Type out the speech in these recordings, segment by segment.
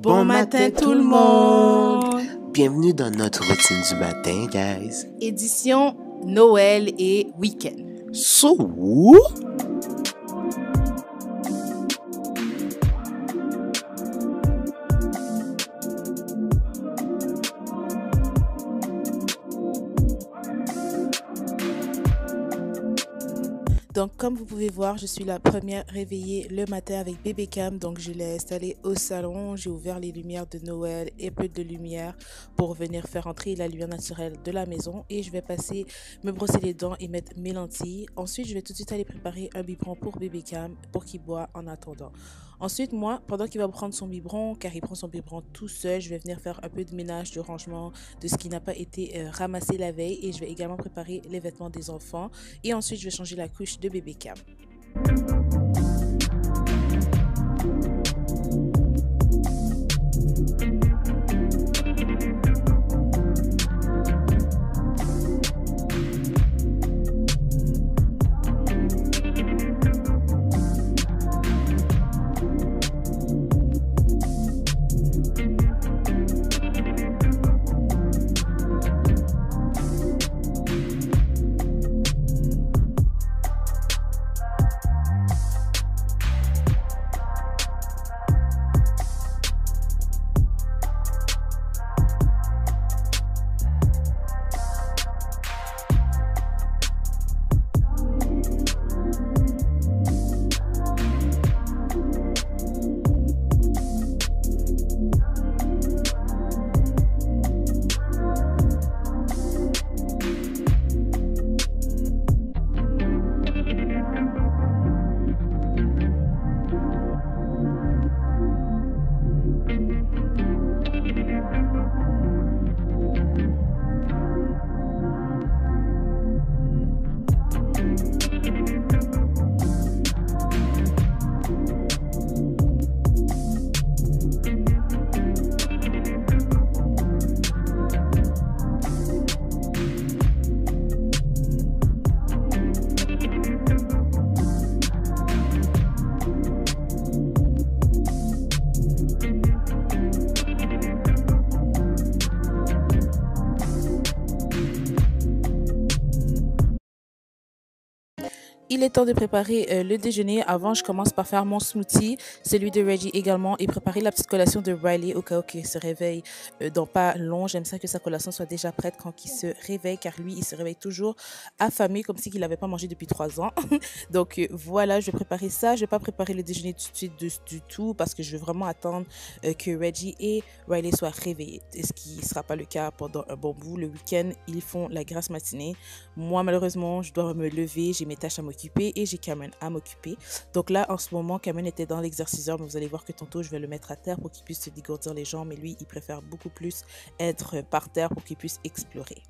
Bon matin tout le monde! Bienvenue dans notre routine du matin, guys. Édition Noël et week-end. So, donc, comme vous pouvez voir, je suis la première réveillée le matin avec bébé Cam. Donc, je l'ai installé au salon. J'ai ouvert les lumières de Noël et peu de lumière pour venir faire entrer la lumière naturelle de la maison. Et je vais passer me brosser les dents et mettre mes lentilles. Ensuite, je vais tout de suite aller préparer un biberon pour bébé Cam pour qu'il boit en attendant. Ensuite, moi, pendant qu'il va prendre son biberon, car il prend son biberon tout seul, je vais venir faire un peu de ménage, de rangement de ce qui n'a pas été ramassé la veille. Et je vais également préparer les vêtements des enfants. Et ensuite, je vais changer la couche de bébé Cam. Il est temps de préparer le déjeuner. Avant, je commence par faire mon smoothie, celui de Reggie également, et préparer la petite collation de Riley au cas où il se réveille dans pas long. J'aime ça que sa collation soit déjà prête quand il se réveille, car lui, il se réveille toujours affamé, comme si il n'avait pas mangé depuis 3 ans. Donc voilà, je vais préparer ça. Je vais pas préparer le déjeuner tout de suite du tout, parce que je veux vraiment attendre que Reggie et Riley soient réveillés. Ce qui ne sera pas le cas pendant un bon bout. Le week-end, ils font la grasse matinée. Moi, malheureusement, je dois me lever. J'ai mes tâches à m'occuper et j'ai Cameron à m'occuper. Donc là, en ce moment, Cameron était dans l'exerciceur, mais vous allez voir que tantôt, je vais le mettre à terre pour qu'il puisse se dégourdir les jambes. Mais lui, il préfère beaucoup plus être par terre pour qu'il puisse explorer.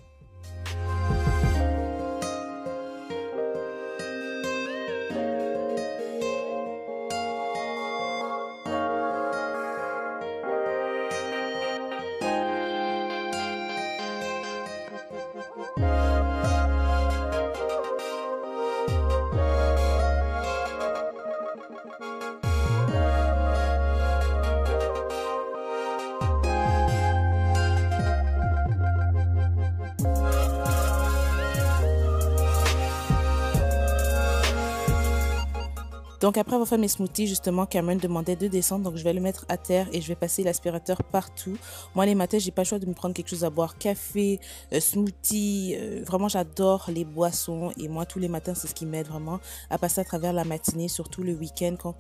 Donc après avoir fait mes smoothies, justement, Cameron demandait de descendre. Donc je vais le mettre à terre et je vais passer l'aspirateur partout. Moi, les matins, j'ai pas le choix de me prendre quelque chose à boire. Café, smoothie, vraiment j'adore les boissons. Et moi, tous les matins, c'est ce qui m'aide vraiment à passer à travers la matinée, surtout le week-end quand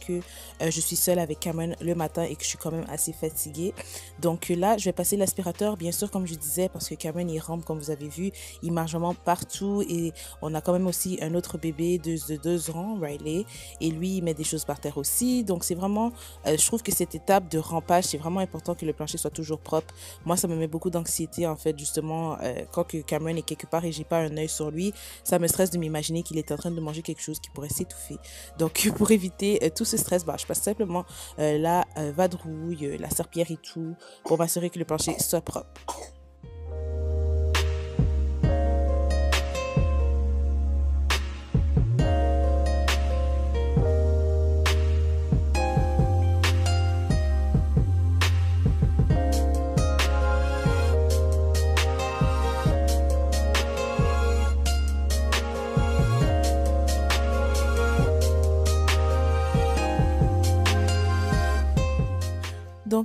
je suis seule avec Cameron le matin et que je suis quand même assez fatiguée. Donc là, je vais passer l'aspirateur, bien sûr, comme je disais, parce que Cameron, il rampe, comme vous avez vu. Il marche vraiment partout et on a quand même aussi un autre bébé de 2 ans, Riley. Et lui, il met des choses par terre aussi. Donc c'est vraiment, je trouve que cette étape de rampage, c'est vraiment important que le plancher soit toujours propre. Moi, ça me met beaucoup d'anxiété en fait, justement, quand que Cameron est quelque part et j'ai pas un œil sur lui, ça me stresse de m'imaginer qu'il est en train de manger quelque chose qui pourrait s'étouffer. Donc pour éviter tout ce stress, je passe simplement la vadrouille, la serpillière et tout pour m'assurer que le plancher soit propre.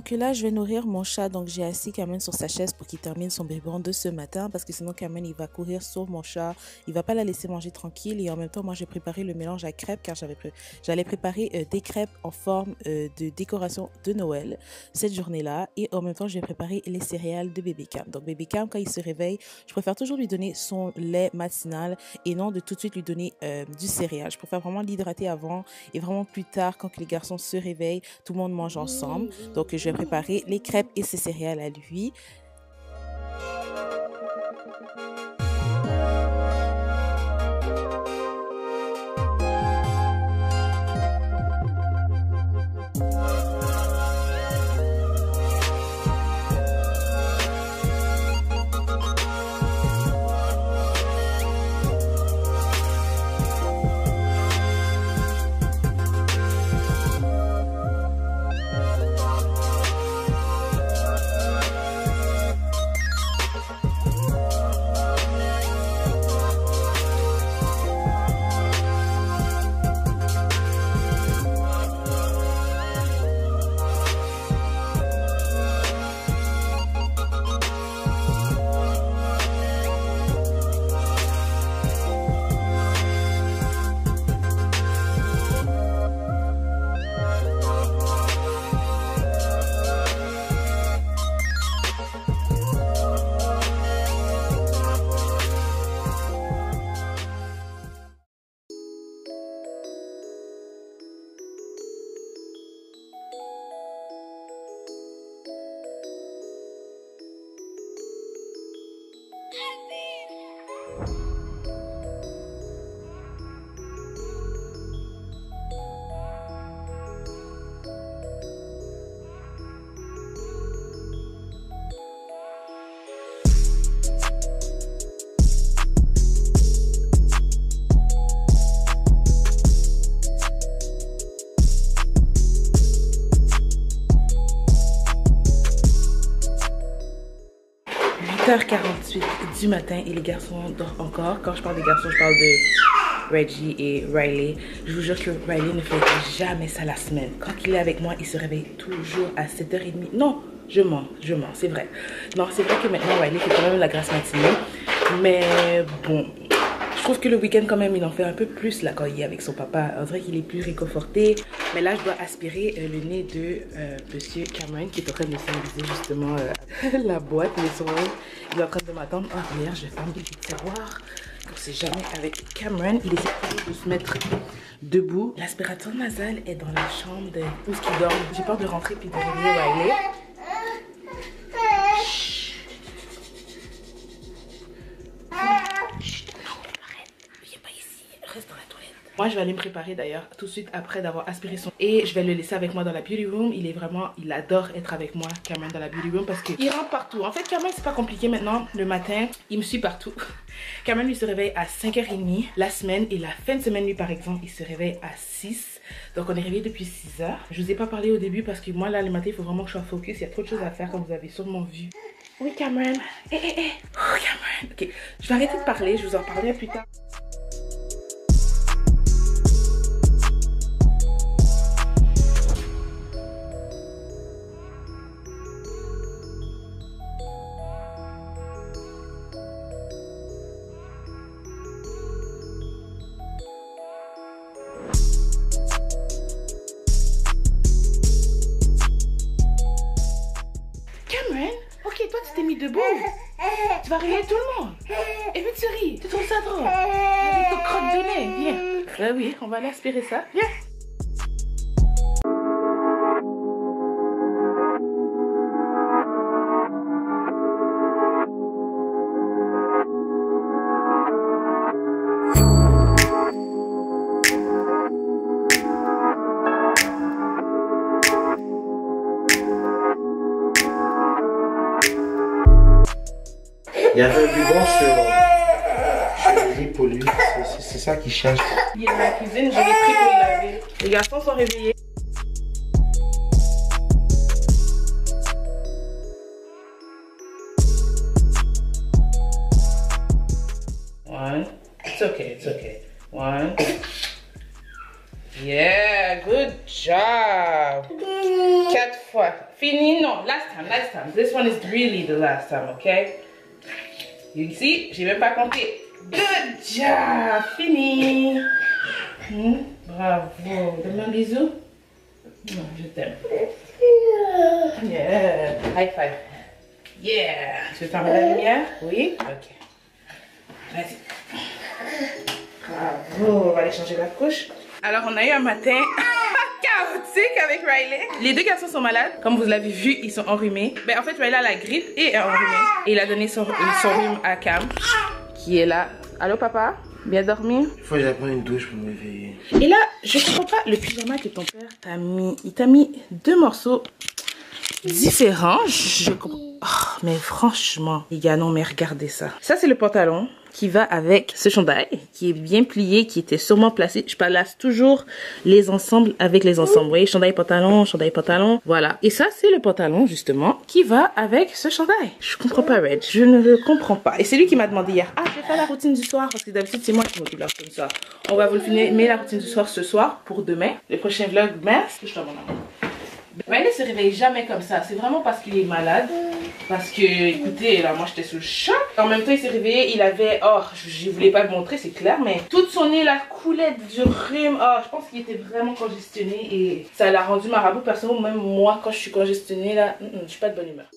que là, je vais nourrir mon chat. Donc, j'ai assis Cameron sur sa chaise pour qu'il termine son biberon de ce matin. Parce que sinon, Cameron, il va courir sur mon chat. Il va pas la laisser manger tranquille. Et en même temps, moi, j'ai préparé le mélange à crêpes. Car j'allais préparer des crêpes en forme de décoration de Noël cette journée-là. Et en même temps, je vais préparer les céréales de bébé Cam. Donc, bébé Cam, quand il se réveille, je préfère toujours lui donner son lait matinal. Et non de tout de suite lui donner du céréal. Je préfère vraiment l'hydrater avant. Et vraiment plus tard, quand les garçons se réveillent, tout le monde mange ensemble. Donc, je vais préparer les crêpes et ses céréales à lui. h 48 du matin et les garçons dorment encore. Quand je parle des garçons, je parle de Reggie et Riley. Je vous jure que Riley ne fait jamais ça la semaine. Quand il est avec moi, il se réveille toujours à 7h30. Non, je mens, c'est vrai. Non, c'est vrai que maintenant Riley fait quand même la grasse matinée. Mais bon, je trouve que le week-end quand même, il en fait un peu plus là quand il est avec son papa. On dirait qu'il est plus réconforté. Mais là, je dois aspirer le nez de Monsieur Cameron qui est en train de symboliser justement la boîte. Il est en train de m'attendre. Oh, d'ailleurs, je ferme le tiroir. On ne sait jamais avec Cameron. Il essaie toujours de se mettre debout. L'aspirateur nasal est dans la chambre où il dort. J'ai peur de rentrer puis de réveiller Riley. Moi, je vais aller me préparer d'ailleurs tout de suite après d'avoir aspiré son... Et je vais le laisser avec moi dans la beauty room. Il adore être avec moi, Cameron, dans la beauty room parce qu'il rentre partout. En fait, Cameron, c'est pas compliqué maintenant. Le matin, il me suit partout. Cameron, lui, se réveille à 5h30 la semaine. Et la fin de semaine, lui, par exemple, il se réveille à 6. Donc, on est réveillé depuis 6h. Je vous ai pas parlé au début parce que moi, là, le matin, il faut vraiment que je sois focus. Il y a trop de choses à faire comme vous avez sûrement vu. Oui, Cameron. Oh, Cameron. Ok, je vais arrêter de parler. Je vous en parlerai plus tard. Cameron, ok, toi tu t'es mis debout. Tu vas réveiller tout le monde. Et puis tu ris, tu trouves ça drôle. Avec ton crotte de nez, viens. Ben oui, on va aller aspirer ça, viens. Il y avait un ruban sur le lit pour lui. C'est ça qu'il cherche. Il est dans la cuisine, je l'ai pris pour le laver. Les garçons sont réveillés. One. It's okay, it's okay. One. Yeah, good job. 4 fois. Fini, non, last time. This one is really the last time, okay? You see, j'ai même pas compté. Good job, fini. Bravo. Donne-moi un bisou. Je t'aime. Yeah. High five. Yeah. Tu veux fermer la lumière? Oui? Ok. Vas-y. Bravo. On va aller changer la couche. Alors, on a eu un matin chaotique avec Riley. Les deux garçons sont malades. Comme vous l'avez vu, ils sont enrhumés. Ben, en fait, Riley a la grippe et est enrhumé. Et il a donné son rhume à Cam, qui est là. Allô, papa? Bien dormi? Il faut que j'aille prendre une douche pour me réveiller. Et là, je comprends pas le pyjama que ton père t'a mis. Il t'a mis deux morceaux différents. Je comprends. Oh, mais franchement, les gars, non, mais regardez ça. Ça, c'est le pantalon qui va avec ce chandail, qui est bien plié, qui était sûrement placé. Je place toujours les ensembles avec les ensembles. Vous voyez, chandail, pantalon, voilà. Et ça, c'est le pantalon, justement, qui va avec ce chandail. Je comprends pas, Reg. Je ne le comprends pas. Et c'est lui qui m'a demandé hier, ah, je vais faire la routine du soir, parce que d'habitude, c'est moi qui m'occupe de la routine du soir. On va vous le finir, mais la routine du soir ce soir, pour demain. Le prochain vlog, merci. Je t'en Riley se réveille jamais comme ça. C'est vraiment parce qu'il est malade. Parce que, écoutez, là, moi j'étais sous le choc. En même temps, il s'est réveillé, il avait, oh, je voulais pas le montrer, c'est clair, mais toute son nez, la coulait du rhume. Oh, je pense qu'il était vraiment congestionné et ça l'a rendu marabout. Personnellement, même moi, quand je suis congestionnée, là, je suis pas de bonne humeur.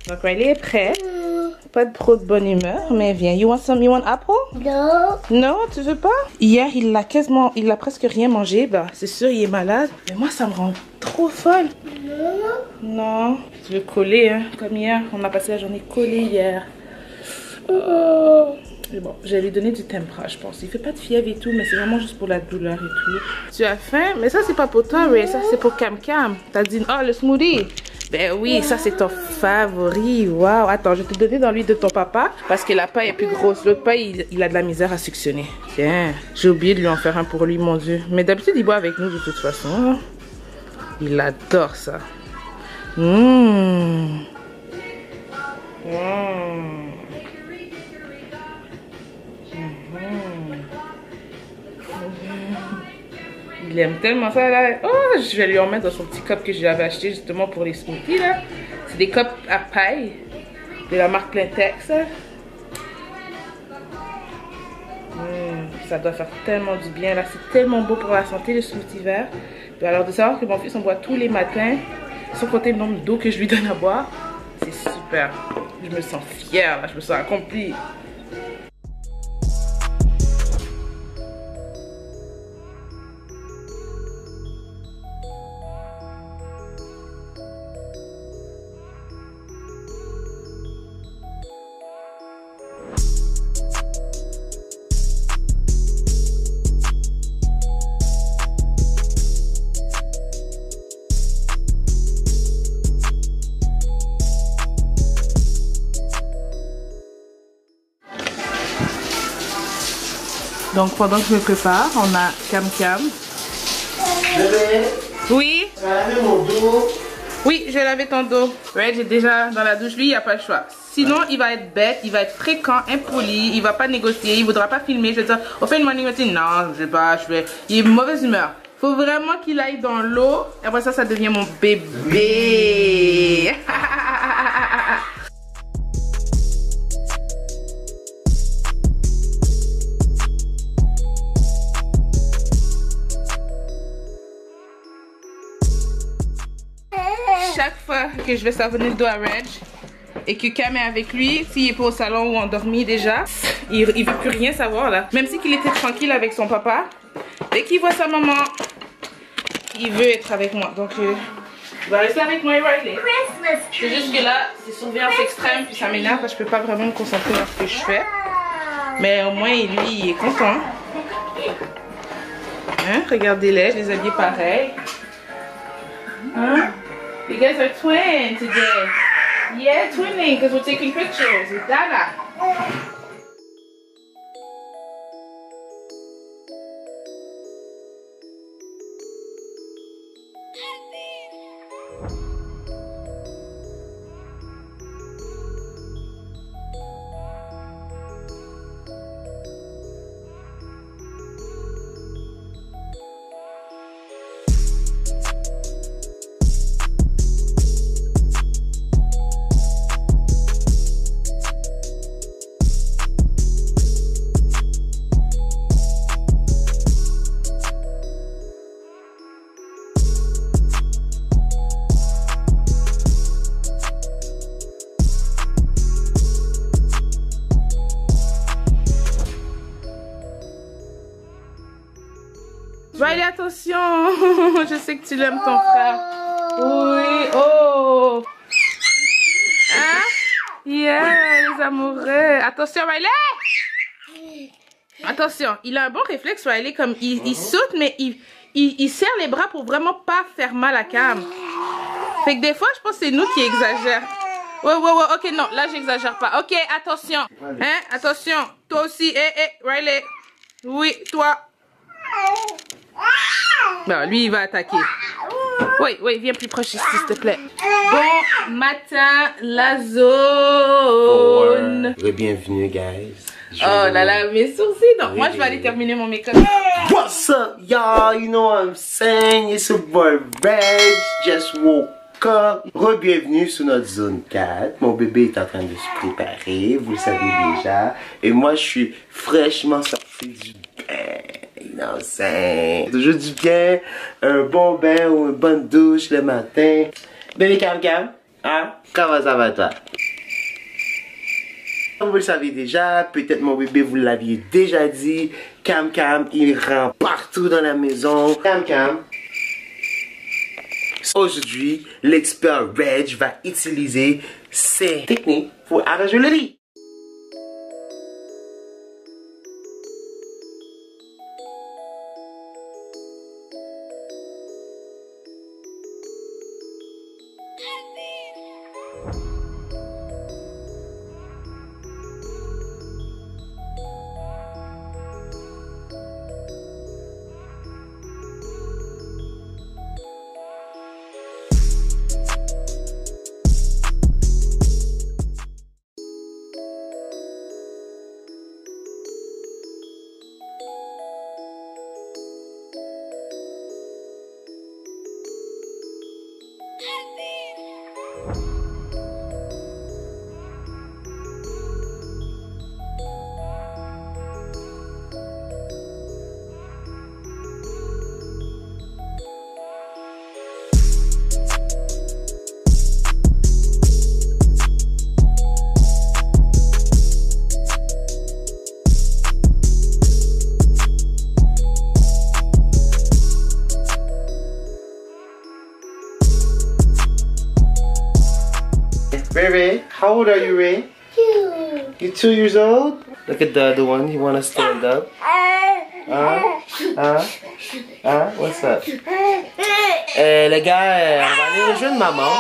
Donc Riley est prêt. Pas trop de bonne humeur, mais viens. You want apple? Non. Non, tu veux pas? Hier, il a presque rien mangé. Bah, c'est sûr, il est malade. Mais moi, ça me rend trop folle. Non. Tu veux coller, hein? Comme hier, on a passé la journée collée hier. Mais bon, j'allais lui donner du Tempra, je pense. Il fait pas de fièvre et tout, mais c'est vraiment juste pour la douleur et tout. Tu as faim? Mais ça, c'est pas pour toi, Ray. Ça, c'est pour Cam. T'as dit, oh, le smoothie. Ben oui, ça c'est ton favori. Waouh, attends, je vais te donner dans l'huile de ton papa parce que la paille est plus grosse. L'autre paille, il a de la misère à suctionner. Tiens, j'ai oublié de lui en faire un pour lui, mon Dieu. Mais d'habitude, il boit avec nous de toute façon. Il adore ça. Il aime tellement ça là. Oh, je vais lui en mettre dans son petit cup que j'avais acheté justement pour les smoothies là. C'est des cups à paille de la marque Plentex. Ça doit faire tellement du bien là. C'est tellement beau pour la santé le smoothie vert. Et alors de savoir que mon fils en boit tous les matins, sans compter le nombre d'eau que je lui donne à boire, c'est super. Je me sens fière là, je me sens accomplie. Donc pendant que je me prépare, on a Cam. Bébé, Oui? tu vas laver mon dos. Oui, je vais laver ton dos. Reg est déjà dans la douche, lui, il n'y a pas le choix. Sinon, il va être bête, il va être fréquent, impoli, il va pas négocier, il voudra pas filmer. Je vais dire, on fait une morning routine. Non, je vais pas, Il est mauvaise humeur. Faut vraiment qu'il aille dans l'eau. Et après ça, ça devient mon bébé. Chaque fois que je vais savonner le dos à Reg et que Cam est avec lui, s'il est pas au salon ou endormi déjà, il veut plus rien savoir là. Même si qu'il était tranquille avec son papa, dès qu'il voit sa maman, il veut être avec moi. Donc Tu vas rester avec moi et Riley. C'est juste que là, c'est surveillance extrême, puis ça m'énerve parce que je peux pas vraiment me concentrer dans ce que je fais. Mais au moins, lui, il est content. Hein? Regardez-les, je les habille pareil. Hein? You guys are twins today. Yeah, twinning, because we're taking pictures with Dada. Riley, attention! Je sais que tu l'aimes ton frère. Oui, oh! Hein? Yeah, les amoureux. Attention, Riley! Attention, il a un bon réflexe, Riley, comme il saute, mais il serre les bras pour vraiment pas faire mal à Cam. Fait que des fois, je pense que c'est nous qui exagèrent. Ouais, ok, non, là, j'exagère pas. Ok, attention. Hein? Attention. Toi aussi, Riley. Oui, toi. Bon, lui, il va attaquer. Oui, viens plus proche ici, s'il te plaît. Bon matin, la zone. Bienvenue, guys. Oh là là, mes sourcils. Donc, moi, je vais aller terminer mon make-up. What's up, y'all? You know what I'm saying? It's your boy Reg. Just woke up. Re-bienvenue sur notre zone 4. Mon bébé est en train de se préparer, vous le savez déjà. Et moi, je suis fraîchement sorti du bain. You know what I'm saying? Toujours du bien, un bon bain ou une bonne douche le matin. Bébé Cam, hein? Comment ça va toi? Vous le savez déjà, peut-être mon bébé vous l'aviez déjà dit. Cam, il rentre partout dans la maison. Cam. Aujourd'hui, l'expert Reg va utiliser ces techniques pour arranger le lit. Ray, how old are you, Ray? 2. You're 2 years old? Look at the other one. You want to stand up? What's up? Les gars, on va aller rejoindre maman.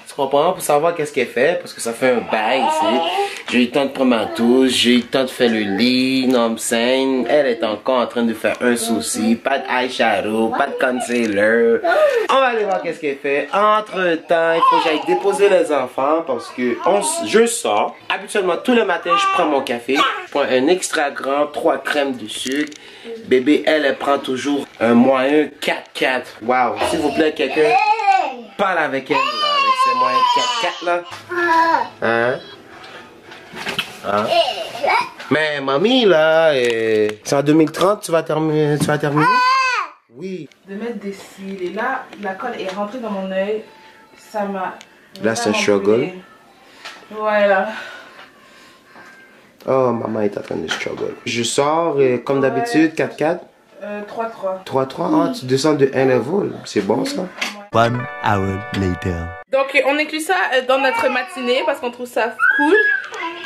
Tu comprends? Pour savoir qu'est-ce qu'elle fait. Parce que ça fait un bail ici. J'ai eu le temps de prendre ma douche. J'ai eu le temps de faire le lit. Non, elle est encore en train de faire un souci. Pas d'eyeshadow, pas de concealer. On va aller voir qu'est-ce qu'elle fait. Entre temps, il faut que j'aille déposer les enfants. Parce que je sors. Habituellement, tous les matins, je prends mon café. Je prends un extra grand, 3 crèmes de sucre. Bébé, elle prend toujours un moyen 4-4. Wow, s'il vous plaît, quelqu'un parle avec elle, là, avec ses moyens 4-4 là. Hein? Mais mamie, là, c'est en 2030, tu vas terminer? Oui. De mettre des cils, et là, la colle est rentrée dans mon œil. Ça m'a... Là, c'est un struggle. Voilà. Oh, maman est en train de struggle. Je sors, comme d'habitude, 4-4. 3-3. 3-3, tu descends de 1 level. C'est bon, ça? 1 hour later. Donc on inclut ça dans notre matinée parce qu'on trouve ça cool.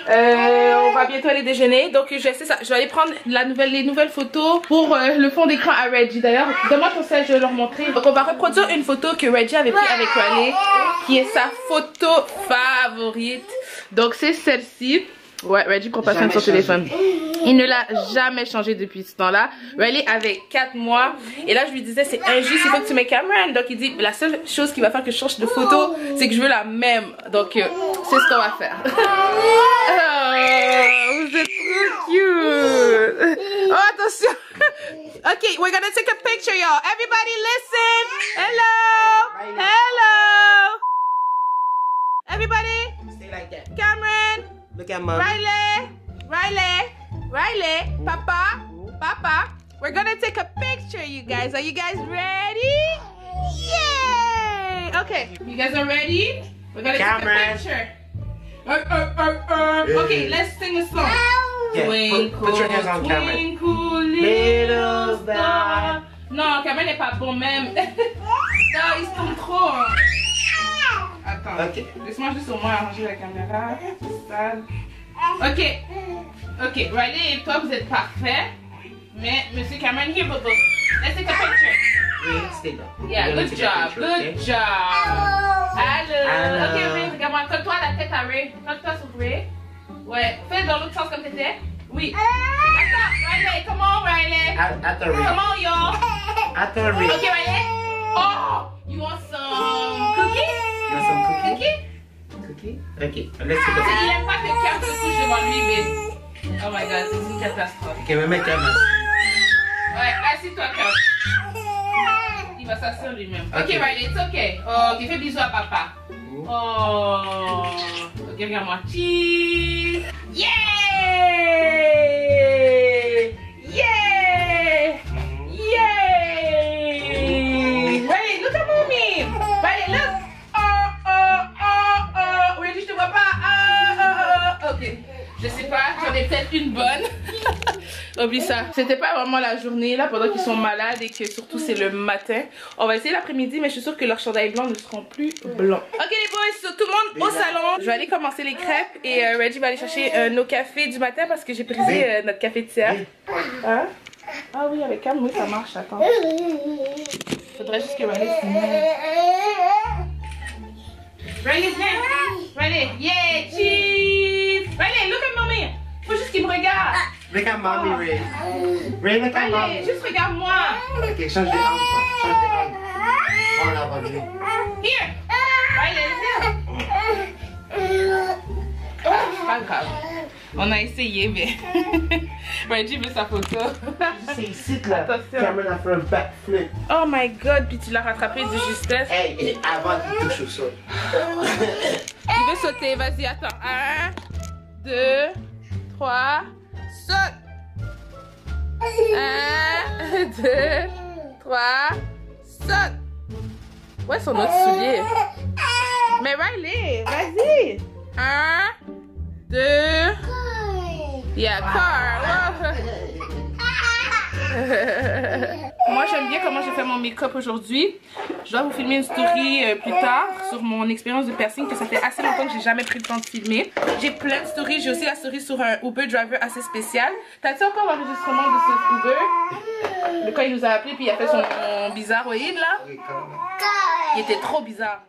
On va bientôt aller déjeuner. Donc je vais aller prendre les nouvelles photos pour le fond d'écran à Reggie. D'ailleurs, demande ton sel, je vais leur montrer. Donc on va reproduire une photo que Reggie avait prise avec Riley, qui est sa photo favorite. Donc c'est celle-ci. Ouais, Reggie prend pas soin de son téléphone. Il ne l'a jamais changé depuis ce temps-là. Riley avait 4 mois. Et là, je lui disais, c'est injuste, il faut que tu mets Cameron. Donc, il dit, la seule chose qui va faire que je change de photo, c'est que je veux la même. Donc, c'est ce qu'on va faire. Oh, vous êtes trop cute. Oh, attention. Ok, we're gonna take a picture, y'all. Everybody listen. Hello. Hello. Everybody. Stay like that. Cameron. Look at mom. Riley, Papa, we're gonna take a picture, you guys. Are you guys ready? Yay! Okay, you guys are ready? We're gonna take a picture. Okay, let's sing a song. Yeah, put your hands on Cameron. Twinkle, little star. Non, Cameron n'est pas bon même. Non, il se tombe trop. Hein. Attends, ok. Laisse-moi juste au moins arranger la caméra. Sale. Ok, Riley et toi vous êtes parfaits. Mais Monsieur Cameron, here, Bobo. Let's take a picture. Oui, stay là. Yeah, good job, good job. Allô. Ok, regarde-moi, colle-toi la tête à Ray. Colle-toi sur Ray. Ouais, fais dans l'autre sens comme t'étais. Oui. Attends, Riley, come on, Riley. At the ring. Come on, y'all. At the ring. Ok, Riley. Oh, you want some cookies? You want some cookies? Cookies? Cookie? Ok, let's take a Il aime pas que Cam se couche devant lui, mais... Oh my god, c'est une catastrophe. Ok, mais mets Cameron. Ouais, assis-toi, Cam. Il va s'asseoir lui-même. Ok, Riley, it's okay. Oh, ok, fais bisous à papa. Oh. Ok, regarde-moi. Cheese. Yeah! Yeah! Yeah! Riley, look at mommy. Riley, look. Reggie, je te vois pas. Ok. Je sais pas, j'en ai peut-être une bonne. Oublie ça. C'était pas vraiment la journée là pendant qu'ils sont malades et que surtout c'est le matin. On va essayer l'après-midi, mais je suis sûre que leurs chandails blancs ne seront plus blancs. Ok les boys, tout le monde au salon. Je vais aller commencer les crêpes et Reggie va aller chercher nos cafés du matin parce que j'ai brisé notre cafetière. Hein? Ah oui, avec Cam, oui ça marche, attends. Faudrait juste que Riley Riley's next. Riley, yeah, cheese. Riley, look at mommy. Faut juste qu'il me regarde. Look at mommy, Ray. Ray, look at mommy. Riley, juste regarde-moi. Ok, change de angle. Change de angle. On l'a pas vu. Here. Riley, pas grave. On a essayé, mais Reggie veut sa photo. C'est ici là. Attention. Cameron a fait un backflip. Oh my god, puis tu l'as rattrapé de justesse. Hey, avant qu'il touche au sol. Il veut sauter, vas-y, attends. 1, 2, 3, saute. 1, 2, 3, saute. Ouais, son autre soulier. Mais Riley, vas-y. 1, 2. Yeah, car. Moi, j'aime bien comment j'ai fait mon make-up aujourd'hui. Je dois vous filmer une story plus tard sur mon expérience de piercing, que ça fait assez longtemps que j'ai jamais pris le temps de filmer. J'ai plein de stories. J'ai aussi la story sur un Uber driver assez spécial. T'as-tu encore l'enregistrement de ce Uber? Le quand il nous a appelé puis il a fait son bizarre oïd là. Il était trop bizarre.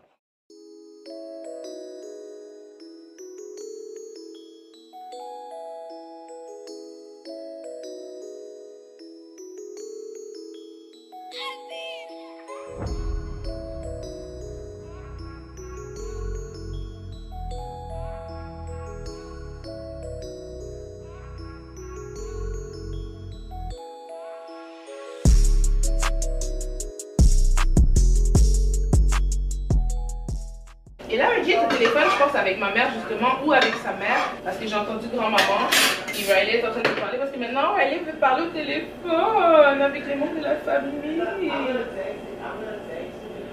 Et là, Reggie est au téléphone, je pense, avec ma mère justement, ou avec sa mère, parce que j'ai entendu grand-maman. Et Riley est en train de parler, parce que maintenant, Riley veut parler au téléphone avec les membres de la famille.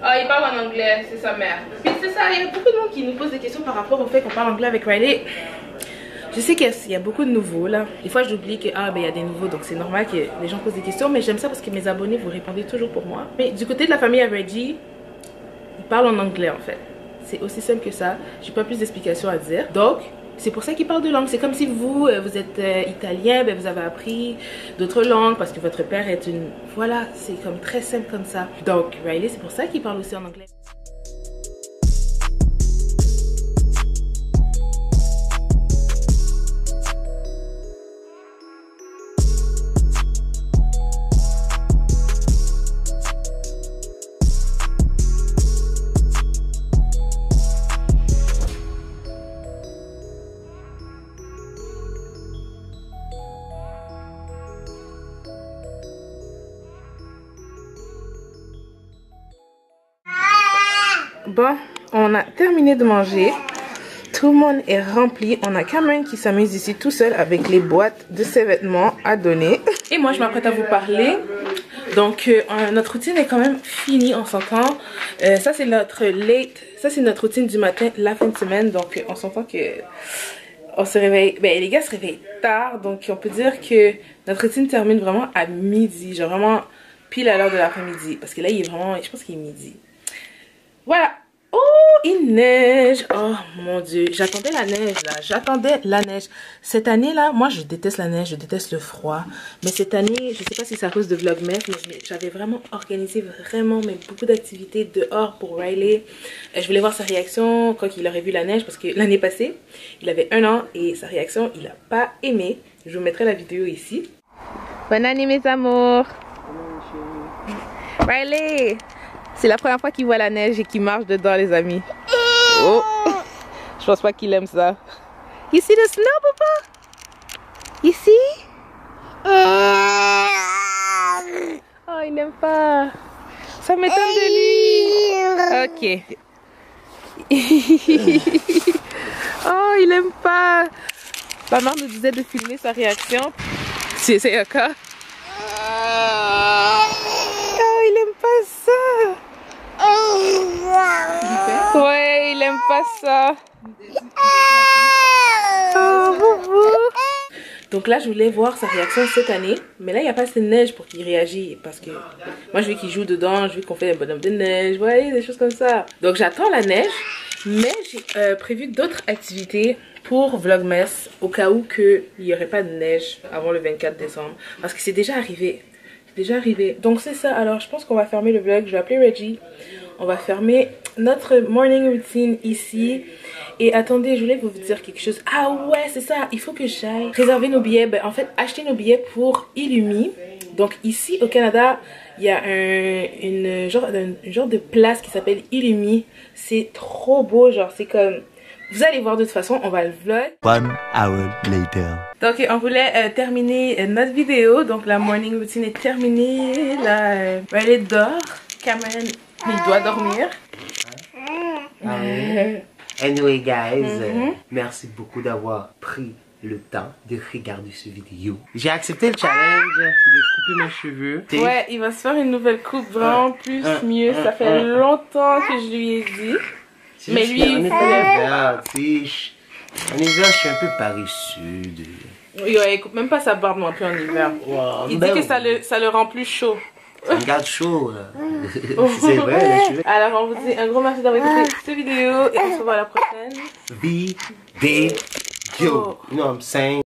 Ah, il parle en anglais, c'est sa mère. Puis c'est ça, il y a beaucoup de monde qui nous pose des questions par rapport au fait qu'on parle anglais avec Riley. Je sais qu'il y a beaucoup de nouveaux là. Des fois j'oublie que il y a des nouveaux, donc c'est normal que les gens posent des questions. Mais j'aime ça parce que mes abonnés vous répondez toujours pour moi. Mais du côté de la famille à Reggie, parle en anglais en fait. C'est aussi simple que ça. J'ai pas plus d'explications à dire. Donc, c'est pour ça qu'il parle de langue. C'est comme si vous, vous êtes italien, ben vous avez appris d'autres langues parce que votre père est une... Voilà, c'est comme très simple comme ça. Donc, Riley, c'est pour ça qu'il parle aussi en anglais. Bon, on a terminé de manger. Tout le monde est rempli. On a Cameron qui s'amuse ici tout seul avec les boîtes de ses vêtements à donner. Et moi, je m'apprête à vous parler. Donc, notre routine est quand même finie, on s'entend. Ça, c'est notre late. Ça, c'est notre routine du matin, la fin de semaine. Donc, on s'entend que on se réveille. Ben, les gars se réveillent tard. Donc, on peut dire que notre routine termine vraiment à midi. Genre vraiment pile à l'heure de l'après-midi. Parce que là, il est vraiment... Je pense qu'il est midi. Voilà. Oh, il neige. Oh mon dieu, j'attendais la neige là. J'attendais la neige. Cette année là, moi je déteste la neige, je déteste le froid. Mais cette année, je sais pas si c'est à cause de Vlogmas, mais j'avais vraiment organisé mais beaucoup d'activités dehors pour Riley. Je voulais voir sa réaction quand il aurait vu la neige parce que l'année passée, il avait 1 an et sa réaction, il a pas aimé. Je vous mettrai la vidéo ici. Bonne année mes amours. Riley. C'est la première fois qu'il voit la neige et qu'il marche dedans, les amis. Oh, je pense pas qu'il aime ça. You see the snow, papa? You see? Oh, il n'aime pas. Ça m'étonne de lui. Ok. Oh, il aime pas. Ma mère nous disait de filmer sa réaction. C'est un cas. Oh, il aime pas ça. Ouais, il aime pas ça. Oh, donc là, je voulais voir sa réaction cette année. Mais là, il n'y a pas assez de neige pour qu'il réagisse. Parce que moi, je veux qu'il joue dedans. Je veux qu'on fait un bonhomme de neige. Vous voyez, des choses comme ça. Donc, j'attends la neige. Mais j'ai prévu d'autres activités pour Vlogmas. Au cas où il n'y aurait pas de neige avant le 24 décembre. Parce que c'est déjà arrivé. Donc c'est ça. Alors je pense qu'on va fermer le vlog. Je vais appeler Reggie. On va fermer notre morning routine ici. Et attendez, je voulais vous dire quelque chose. Ah ouais, c'est ça. Il faut que j'aille réserver nos billets. Ben, en fait, acheter nos billets pour Illumi. Donc ici au Canada, il y a un genre de place qui s'appelle Illumi. C'est trop beau. Genre c'est comme... Vous allez voir de toute façon, on va le vlog. 1 hour later. Donc on voulait terminer notre vidéo. Donc la morning routine est terminée. Là, Riley dort. Cameron, il doit dormir. Anyway guys, merci beaucoup d'avoir pris le temps de regarder cette vidéo. J'ai accepté le challenge de couper mes cheveux. Ouais, il va se faire une nouvelle coupe vraiment mieux. Ça fait longtemps que je lui ai dit. Mais lui, en hiver, je suis un peu paresseux. Ouais, il coupe même pas sa barbe non plus en hiver. Wow. Il dit que ça le rend plus chaud. Ça me garde chaud là. C'est vrai, les cheveux. Alors on vous dit un gros merci d'avoir écouté cette vidéo et on se revoit à la prochaine vidéo. You know what I'm saying?